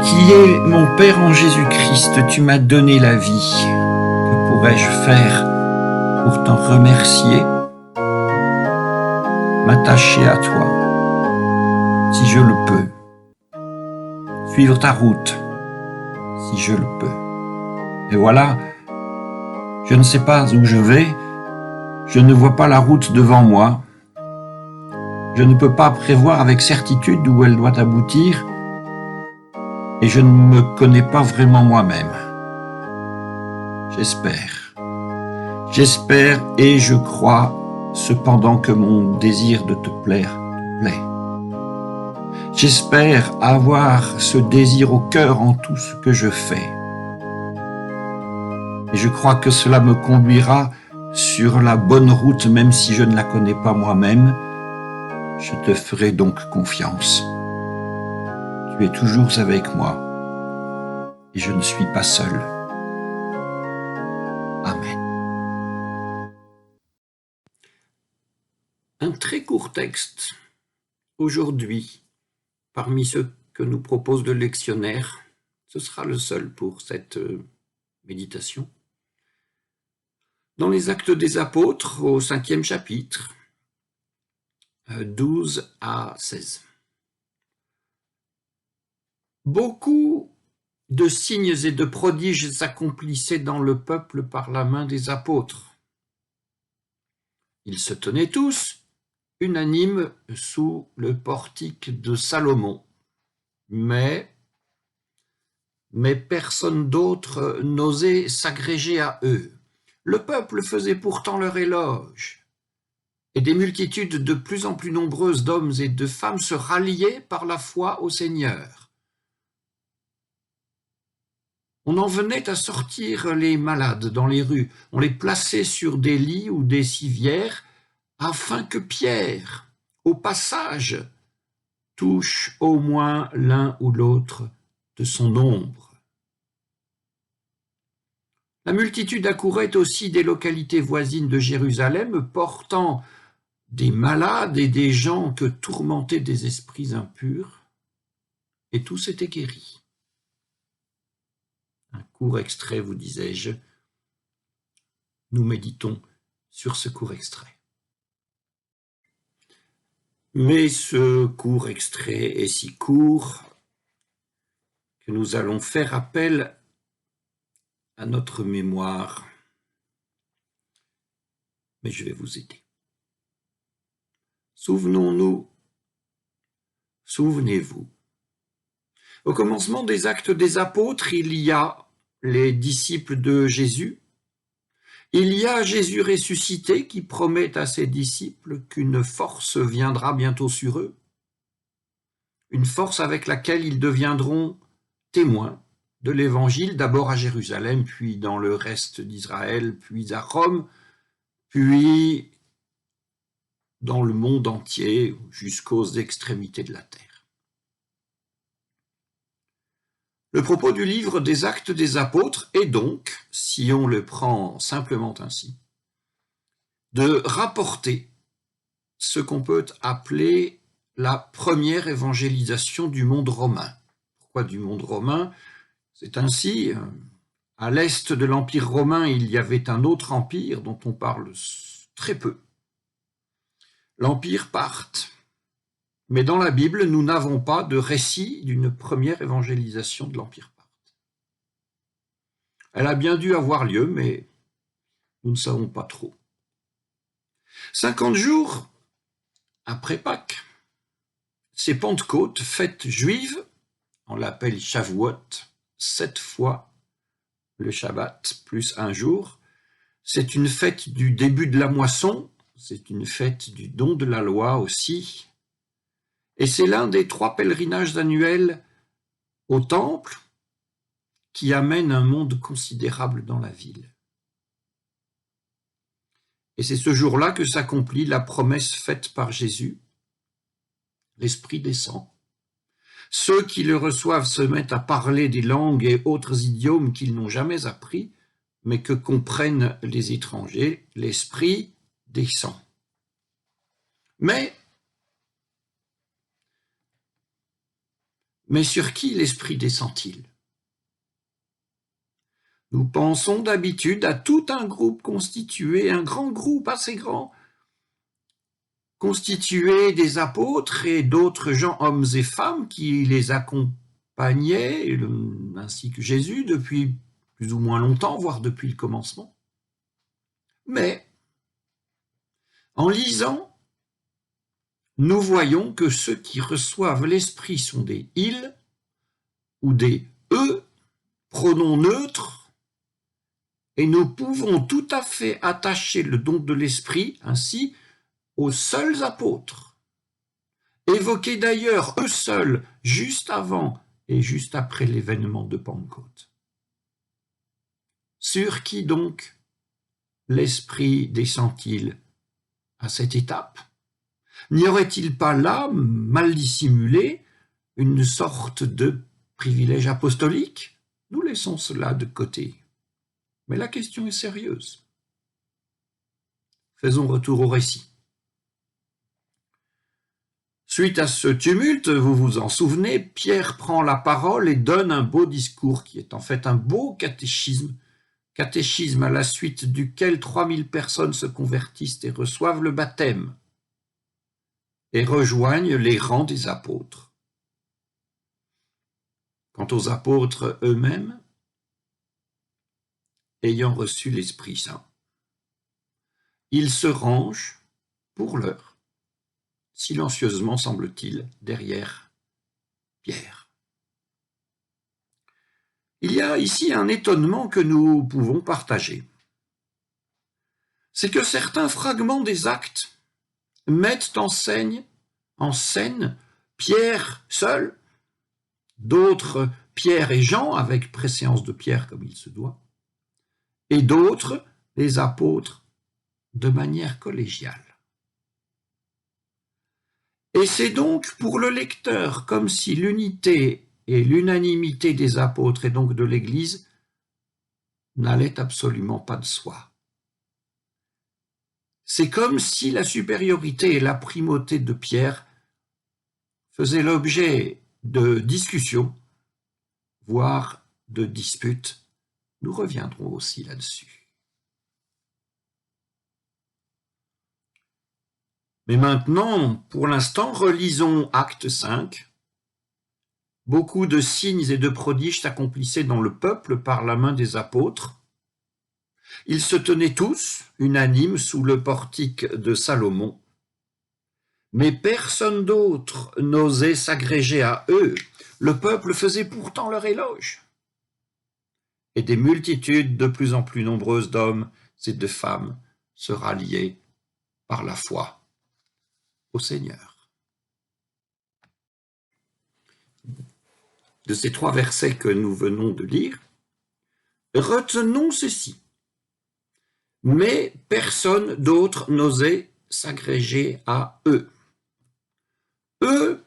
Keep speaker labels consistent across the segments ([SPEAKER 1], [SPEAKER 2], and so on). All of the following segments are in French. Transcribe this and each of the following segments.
[SPEAKER 1] qui est mon Père en Jésus-Christ, tu m'as donné la vie. Que pourrais-je faire pour t'en remercier? M'attacher à toi, si je le peux. Suivre ta route, si je le peux. Et voilà, je ne sais pas où je vais, je ne vois pas la route devant moi. Je ne peux pas prévoir avec certitude où elle doit aboutir, et je ne me connais pas vraiment moi-même. J'espère et je crois cependant que mon désir de te plaire te plaît. J'espère avoir ce désir au cœur en tout ce que je fais. Et je crois que cela me conduira sur la bonne route, même si je ne la connais pas moi-même. Je te ferai donc confiance. Tu es toujours avec moi et je ne suis pas seul. Amen. Un très court texte aujourd'hui, parmi ceux que nous propose le lectionnaire. Ce sera le seul pour cette méditation. Dans les Actes des Apôtres, au 5e chapitre, 12 à 16. Beaucoup de signes et de prodiges s'accomplissaient dans le peuple par la main des apôtres. Ils se tenaient tous unanimes sous le portique de Salomon, mais personne d'autre n'osait s'agréger à eux. Le peuple faisait pourtant leur éloge, et des multitudes de plus en plus nombreuses d'hommes et de femmes se ralliaient par la foi au Seigneur. On en venait à sortir les malades dans les rues, on les plaçait sur des lits ou des civières, afin que Pierre, au passage, touche au moins l'un ou l'autre de son nombre. La multitude accourait aussi des localités voisines de Jérusalem, portant des malades et des gens que tourmentaient des esprits impurs, et tous étaient guéris. Un court extrait, vous disais-je. Nous méditons sur ce court extrait. Mais ce court extrait est si court que nous allons faire appel à notre mémoire. Mais je vais vous aider. Souvenons-nous, souvenez-vous. Au commencement des Actes des Apôtres, il y a les disciples de Jésus. Il y a Jésus ressuscité qui promet à ses disciples qu'une force viendra bientôt sur eux, une force avec laquelle ils deviendront témoins de l'Évangile, d'abord à Jérusalem, puis dans le reste d'Israël, puis à Rome, puis dans le monde entier, jusqu'aux extrémités de la terre. Le propos du livre des Actes des Apôtres est donc, si on le prend simplement ainsi, de rapporter ce qu'on peut appeler la première évangélisation du monde romain. Pourquoi du monde romain? C'est ainsi, à l'est de l'Empire romain, il y avait un autre empire dont on parle très peu, l'Empire parthe. Mais dans la Bible, nous n'avons pas de récit d'une première évangélisation de l'Empire parthe. Elle a bien dû avoir lieu, mais nous ne savons pas trop. 50 jours après Pâques, c'est Pentecôte, fête juive, on l'appelle Shavuot, 7 fois le Shabbat, plus un jour. C'est une fête du début de la moisson, c'est une fête du don de la loi aussi. Et c'est l'un des 3 pèlerinages annuels au temple qui amène un monde considérable dans la ville. Et c'est ce jour-là que s'accomplit la promesse faite par Jésus. L'Esprit descend. Ceux qui le reçoivent se mettent à parler des langues et autres idiomes qu'ils n'ont jamais appris, mais que comprennent les étrangers. L'Esprit descend. Mais Mais sur qui l'Esprit descend-il? Nous pensons d'habitude à tout un groupe constitué, un grand groupe assez grand, constitué des apôtres et d'autres gens, hommes et femmes, qui les accompagnaient, ainsi que Jésus, depuis plus ou moins longtemps, voire depuis le commencement. Mais, en lisant, nous voyons que ceux qui reçoivent l'Esprit sont des « ils » ou des « eux », pronoms neutres, et nous pouvons tout à fait attacher le don de l'Esprit ainsi aux seuls apôtres, évoqués d'ailleurs eux seuls juste avant et juste après l'événement de Pentecôte. Sur qui donc l'Esprit descend-il à cette étape? N'y aurait-il pas là, mal dissimulé, une sorte de privilège apostolique? Nous laissons cela de côté. Mais la question est sérieuse. Faisons retour au récit. Suite à ce tumulte, vous vous en souvenez, Pierre prend la parole et donne un beau discours qui est en fait un beau catéchisme à la suite duquel 3000 personnes se convertissent et reçoivent le baptême et rejoignent les rangs des apôtres. Quant aux apôtres eux-mêmes, ayant reçu l'Esprit Saint, ils se rangent, pour l'heure, silencieusement semble-t-il, derrière Pierre. Il y a ici un étonnement que nous pouvons partager. C'est que certains fragments des actes mettent en scène Pierre seul, d'autres Pierre et Jean, avec préséance de Pierre comme il se doit, et d'autres les apôtres de manière collégiale. Et c'est donc pour le lecteur comme si l'unité et l'unanimité des apôtres et donc de l'Église n'allaient absolument pas de soi. C'est comme si la supériorité et la primauté de Pierre faisaient l'objet de discussions, voire de disputes. Nous reviendrons aussi là-dessus. Mais maintenant, pour l'instant, relisons Acte 5. Beaucoup de signes et de prodiges s'accomplissaient dans le peuple par la main des apôtres. Ils se tenaient tous, unanimes, sous le portique de Salomon. Mais personne d'autre n'osait s'agréger à eux. Le peuple faisait pourtant leur éloge. Et des multitudes de plus en plus nombreuses d'hommes et de femmes se ralliaient par la foi au Seigneur. De ces 3 versets que nous venons de lire, retenons ceci. Mais personne d'autre n'osait s'agréger à eux. Eux,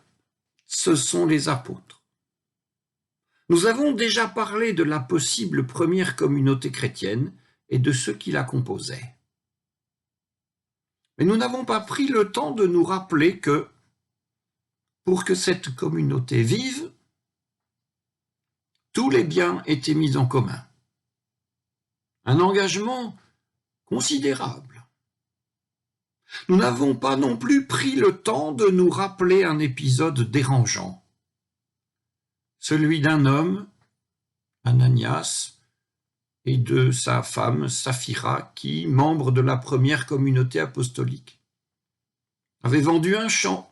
[SPEAKER 1] ce sont les apôtres. Nous avons déjà parlé de la possible première communauté chrétienne et de ceux qui la composaient. Mais nous n'avons pas pris le temps de nous rappeler que, pour que cette communauté vive, tous les biens étaient mis en commun. Un engagement considérable. Nous n'avons pas non plus pris le temps de nous rappeler un épisode dérangeant, celui d'un homme, Ananias, et de sa femme, Saphira, qui, membre de la première communauté apostolique, avait vendu un champ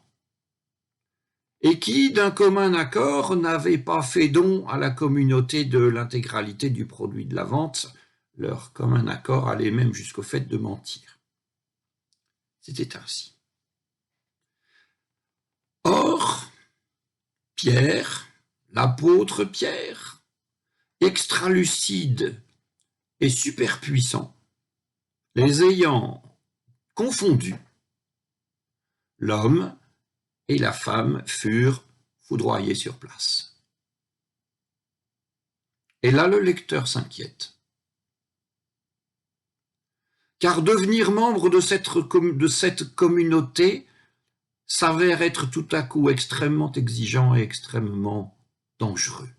[SPEAKER 1] et qui, d'un commun accord, n'avait pas fait don à la communauté de l'intégralité du produit de la vente. Leur commun accord allait même jusqu'au fait de mentir. C'était ainsi. Or, Pierre, l'apôtre Pierre, extra-lucide et super puissant, les ayant confondus, l'homme et la femme furent foudroyés sur place. Et là, le lecteur s'inquiète. Car devenir membre de cette communauté s'avère être tout à coup extrêmement exigeant et extrêmement dangereux.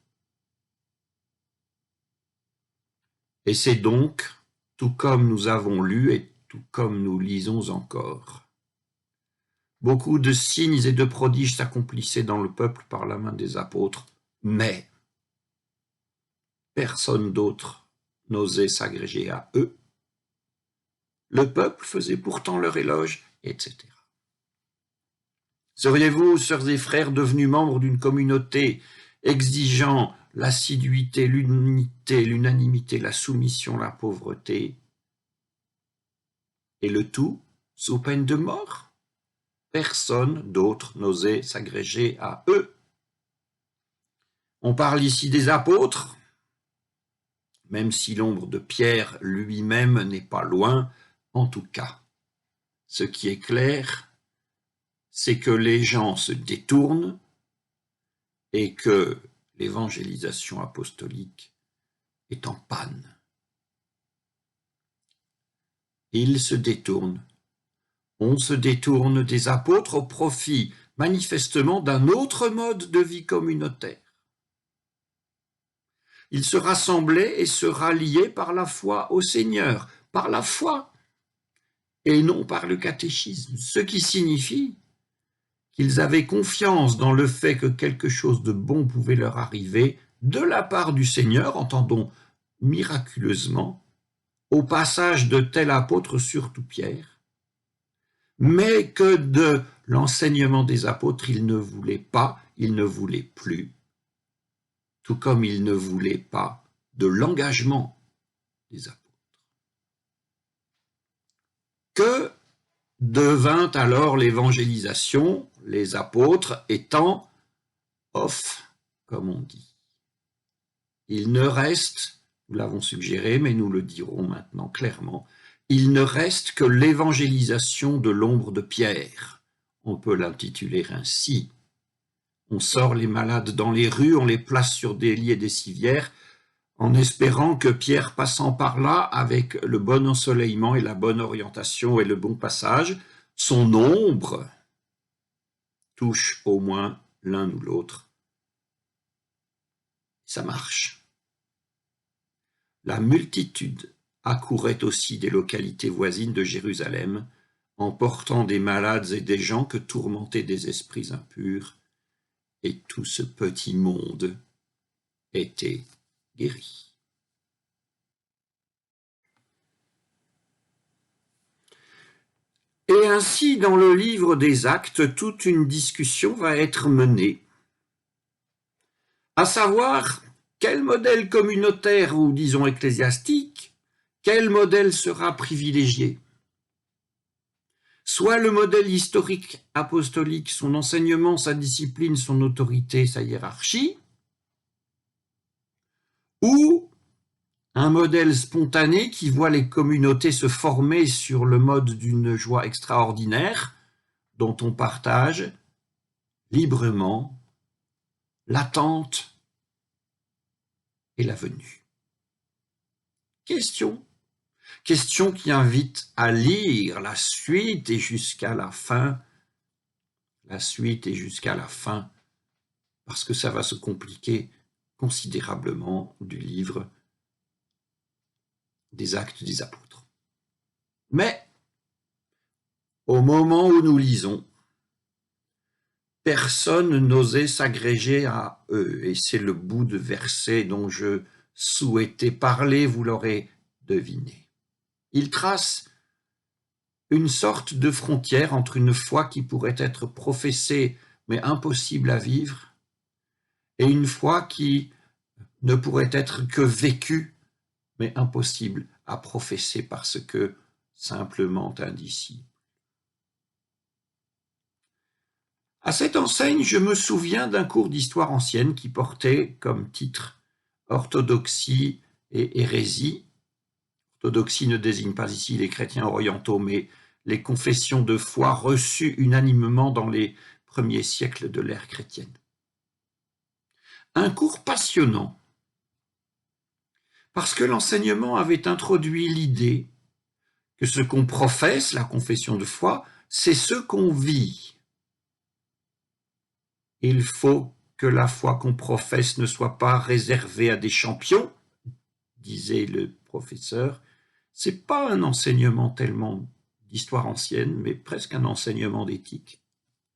[SPEAKER 1] Et c'est donc, tout comme nous avons lu et tout comme nous lisons encore, beaucoup de signes et de prodiges s'accomplissaient dans le peuple par la main des apôtres, mais personne d'autre n'osait s'agréger à eux. Le peuple faisait pourtant leur éloge, etc. Seriez-vous, sœurs et frères, devenus membres d'une communauté exigeant l'assiduité, l'unité, l'unanimité, la soumission, la pauvreté, et le tout sous peine de mort? Personne d'autre n'osait s'agréger à eux. On parle ici des apôtres, même si l'ombre de Pierre lui-même n'est pas loin, en tout cas. Ce qui est clair, c'est que les gens se détournent et que l'évangélisation apostolique est en panne. Ils se détournent. On se détourne des apôtres au profit manifestement d'un autre mode de vie communautaire. Ils se rassemblaient et se ralliaient par la foi au Seigneur, par la foi, et non par le catéchisme, ce qui signifie qu'ils avaient confiance dans le fait que quelque chose de bon pouvait leur arriver de la part du Seigneur, entendons miraculeusement, au passage de tel apôtre, surtout Pierre, mais que de l'enseignement des apôtres, ils ne voulaient pas, ils ne voulaient plus, tout comme ils ne voulaient pas de l'engagement des apôtres. Que devint alors l'évangélisation, les apôtres étant off, comme on dit? Il ne reste, nous l'avons suggéré, mais nous le dirons maintenant clairement, il ne reste que l'évangélisation de l'ombre de Pierre. On peut l'intituler ainsi. On sort les malades dans les rues, on les place sur des lits et des civières, en espérant que Pierre, passant par là, avec le bon ensoleillement et la bonne orientation et le bon passage, son ombre touche au moins l'un ou l'autre. Ça marche. La multitude accourait aussi des localités voisines de Jérusalem, emportant des malades et des gens que tourmentaient des esprits impurs, et tout ce petit monde était guéri. Et ainsi, dans le livre des Actes, toute une discussion va être menée, à savoir quel modèle communautaire ou disons ecclésiastique, quel modèle sera privilégié? Soit le modèle historique apostolique, son enseignement, sa discipline, son autorité, sa hiérarchie, ou un modèle spontané qui voit les communautés se former sur le mode d'une joie extraordinaire dont on partage librement l'attente et la venue. Question qui invite à lire la suite et jusqu'à la fin, parce que ça va se compliquer considérablement du livre des Actes des Apôtres. Mais, au moment où nous lisons, personne n'osait s'agréger à eux, et c'est le bout de verset dont je souhaitais parler, vous l'aurez deviné. Il trace une sorte de frontière entre une foi qui pourrait être professée mais impossible à vivre, et une foi qui ne pourrait être que vécue mais impossible à professer parce que simplement indicible. À cette enseigne, je me souviens d'un cours d'histoire ancienne qui portait comme titre « Orthodoxie et hérésie ». Orthodoxie ne désigne pas ici les chrétiens orientaux, mais les confessions de foi reçues unanimement dans les premiers siècles de l'ère chrétienne. Un cours passionnant, parce que l'enseignement avait introduit l'idée que ce qu'on professe, la confession de foi, c'est ce qu'on vit. Il faut que la foi qu'on professe ne soit pas réservée à des champions, disait le professeur. C'est pas un enseignement tellement d'histoire ancienne, mais presque un enseignement d'éthique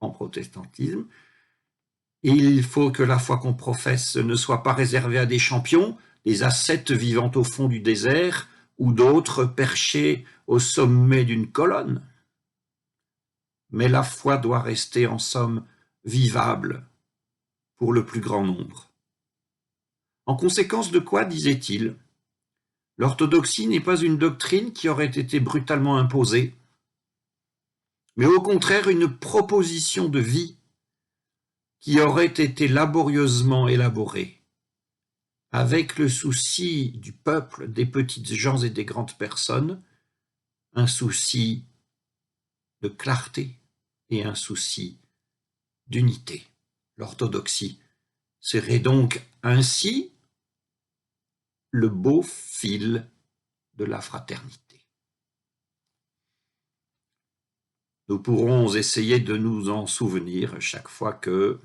[SPEAKER 1] en protestantisme. Il faut que la foi qu'on professe ne soit pas réservée à des champions, des ascètes vivant au fond du désert, ou d'autres perchés au sommet d'une colonne. Mais la foi doit rester en somme vivable pour le plus grand nombre. En conséquence de quoi, disait-il, l'orthodoxie n'est pas une doctrine qui aurait été brutalement imposée, mais au contraire une proposition de vie qui aurait été laborieusement élaborée, avec le souci du peuple, des petites gens et des grandes personnes, un souci de clarté et un souci d'unité. L'orthodoxie serait donc ainsi le beau fil de la fraternité. Nous pourrons essayer de nous en souvenir chaque fois que,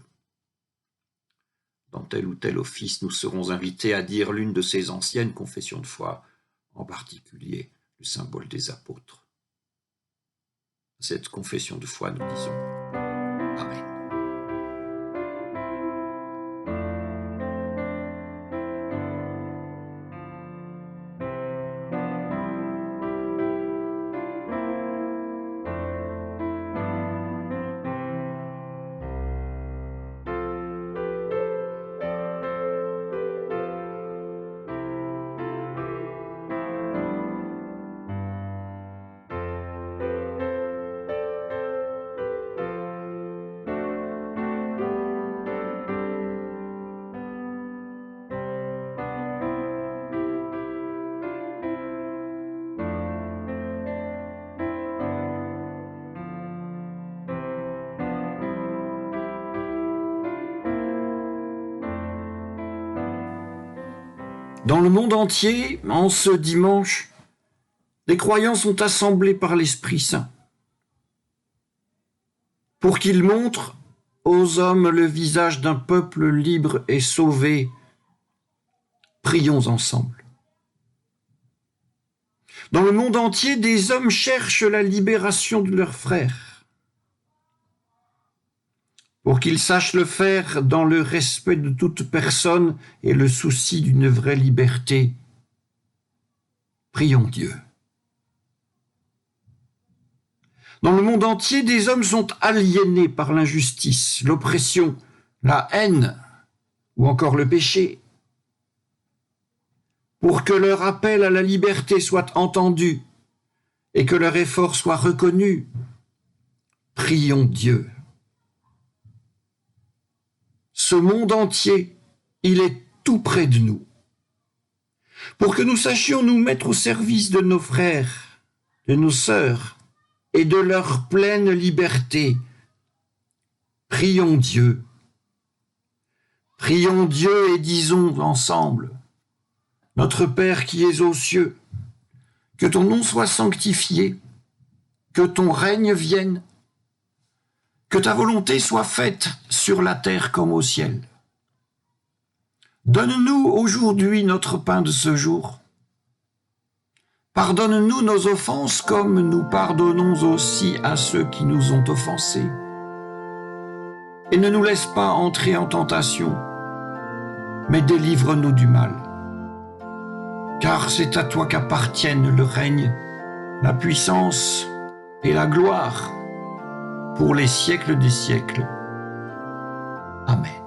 [SPEAKER 1] dans tel ou tel office, nous serons invités à dire l'une de ces anciennes confessions de foi, en particulier le symbole des apôtres. Cette confession de foi, nous disons Amen. Dans le monde entier, en ce dimanche, les croyants sont assemblés par l'Esprit Saint pour qu'il montre aux hommes le visage d'un peuple libre et sauvé. Prions ensemble. Dans le monde entier, des hommes cherchent la libération de leurs frères pour qu'ils sachent le faire dans le respect de toute personne et le souci d'une vraie liberté. Prions Dieu. Dans le monde entier, des hommes sont aliénés par l'injustice, l'oppression, la haine ou encore le péché. Pour que leur appel à la liberté soit entendu et que leur effort soit reconnu, prions Dieu. Ce monde entier, il est tout près de nous. Pour que nous sachions nous mettre au service de nos frères, de nos sœurs et de leur pleine liberté, prions Dieu. Prions Dieu et disons ensemble, Notre Père qui es aux cieux, que ton nom soit sanctifié, que ton règne vienne, que ta volonté soit faite sur la terre comme au ciel. Donne-nous aujourd'hui notre pain de ce jour. Pardonne-nous nos offenses comme nous pardonnons aussi à ceux qui nous ont offensés. Et ne nous laisse pas entrer en tentation, mais délivre-nous du mal. Car c'est à toi qu'appartiennent le règne, la puissance et la gloire pour les siècles des siècles. Amen.